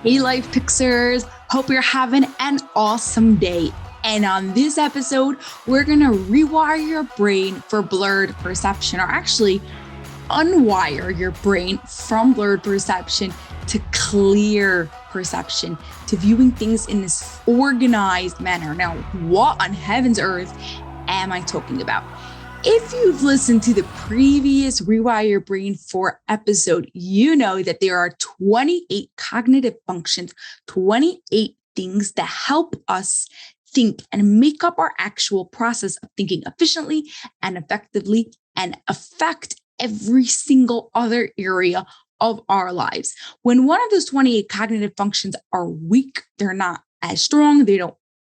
Hey, Life Pixers. Hope you're having an awesome day. And on this episode, we're going to rewire your brain for blurred perception, or actually unwire your brain from blurred perception to clear perception, to viewing things in this organized manner. Now, what on heaven's earth am I talking about? If you've listened to the previous Rewire Your Brain 4 episode, you know that there are 28 cognitive functions, 28 things that help us think and make up our actual process of thinking efficiently and effectively and affect every single other area of our lives. When one of those 28 cognitive functions are weak, they're not as strong,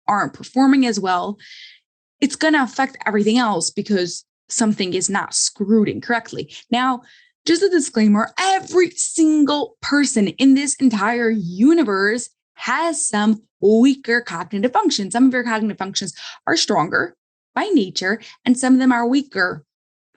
aren't performing as well, it's going to affect everything else because something is not screwed in correctly. Now, just a disclaimer, every single person in this entire universe has some weaker cognitive functions. Some of your cognitive functions are stronger by nature, and some of them are weaker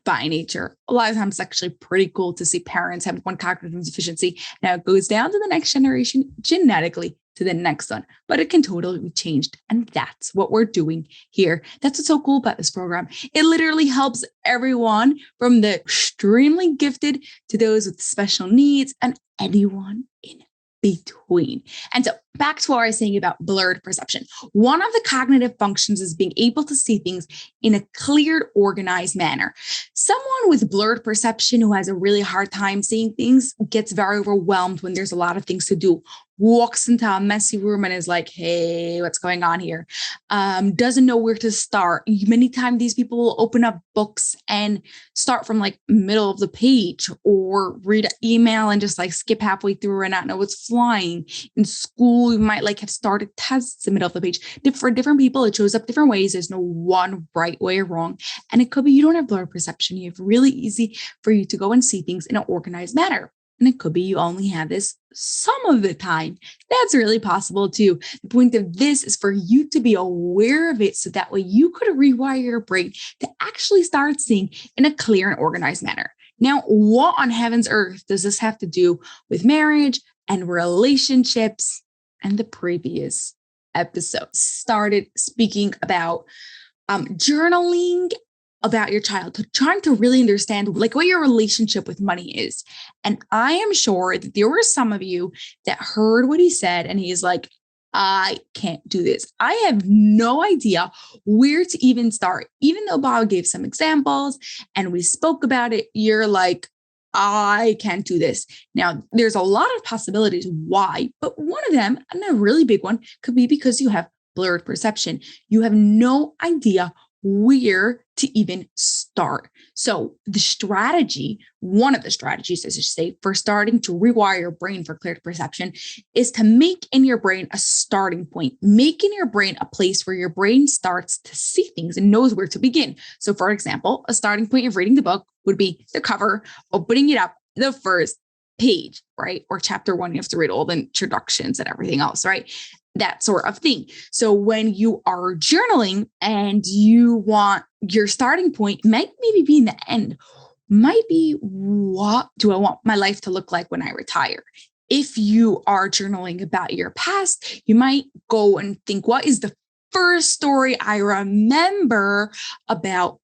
by nature. A lot of times it's actually pretty cool to see parents have one cognitive deficiency. Now it goes down to the next generation genetically to the next one, but it can totally be changed. And that's what we're doing here. That's what's so cool about this program. It literally helps everyone from the extremely gifted to those with special needs and anyone in between. And so back to what I was saying about blurred perception. One of the cognitive functions is being able to see things in a cleared, organized manner. Someone with blurred perception who has a really hard time seeing things gets very overwhelmed when there's a lot of things to do, walks into a messy room and is like, hey, what's going on here? Doesn't know where to start. Many times these people will open up books and start from like middle of the page, or read an email and just like skip halfway through and not know what's flying. In school, you might like have started tests in the middle of the page. For different people, it shows up different ways. There's no one right way or wrong. And it could be you don't have blurred perception. You have really easy for you to go and see things in an organized manner. And it could be you only have this some of the time. That's really possible too. The point of this is for you to be aware of it so that way you could rewire your brain to actually start seeing in a clear and organized manner. Now, what on heaven's earth does this have to do with marriage and relationships? And the previous episode started speaking about journaling about your childhood, trying to really understand like what your relationship with money is. And I am sure that there were some of you that heard what he said and he's like, I can't do this. I have no idea where to even start. Even though Bob gave some examples and we spoke about it, you're like, I can't do this. Now, there's a lot of possibilities why, but one of them, and a really big one, could be because you have blurred perception. You have no idea where to even start. So the strategy, one of the strategies, as I say, for starting to rewire your brain for clear perception is to make in your brain a starting point. Make in your brain a place where your brain starts to see things and knows where to begin. So for example, a starting point of reading the book would be the cover, opening it up, the first page, right? Or chapter 1, you have to read all the introductions and everything else, right? That sort of thing. So when you are journaling and you want your starting point might maybe be in the end, might be, what do I want my life to look like when I retire? If you are journaling about your past, you might go and think, what is the first story I remember about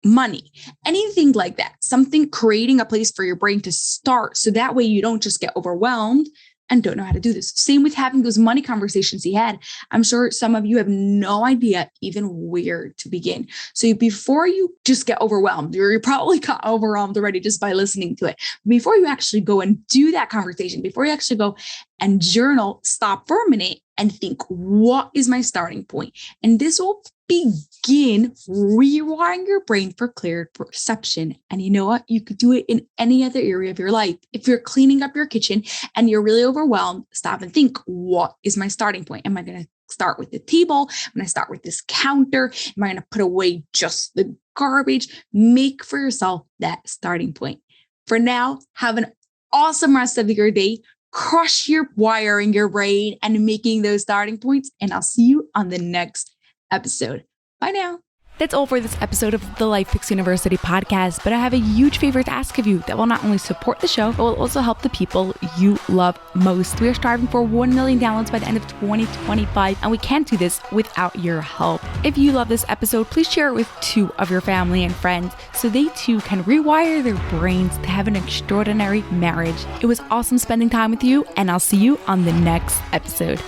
money? Anything like that, something, creating a place for your brain to start. So that way you don't just get overwhelmed and don't know how to do this. Same with having those money conversations he had. I'm sure some of you have no idea even where to begin. So before you just get overwhelmed, you probably got overwhelmed already just by listening to it. Before you actually go and do that conversation, before you actually go and journal, stop for a minute and think, what is my starting point? And this will begin rewiring your brain for clear perception. And you know what? You could do it in any other area of your life. If you're cleaning up your kitchen and you're really overwhelmed, stop and think, what is my starting point? Am I going to start with the table? I'm going to start with this counter. Am I going to put away just the garbage? Make for yourself that starting point. For now, have an awesome rest of your day. Crush your wiring your brain and making those starting points. And I'll see you on the next episode. Bye now. That's all for this episode of the Life Picks University podcast, but I have a huge favor to ask of you that will not only support the show, but will also help the people you love most. We are striving for 1 million downloads by the end of 2025, and we can't do this without your help. If you love this episode, please share it with 2 of your family and friends so they too can rewire their brains to have an extraordinary marriage. It was awesome spending time with you, and I'll see you on the next episode.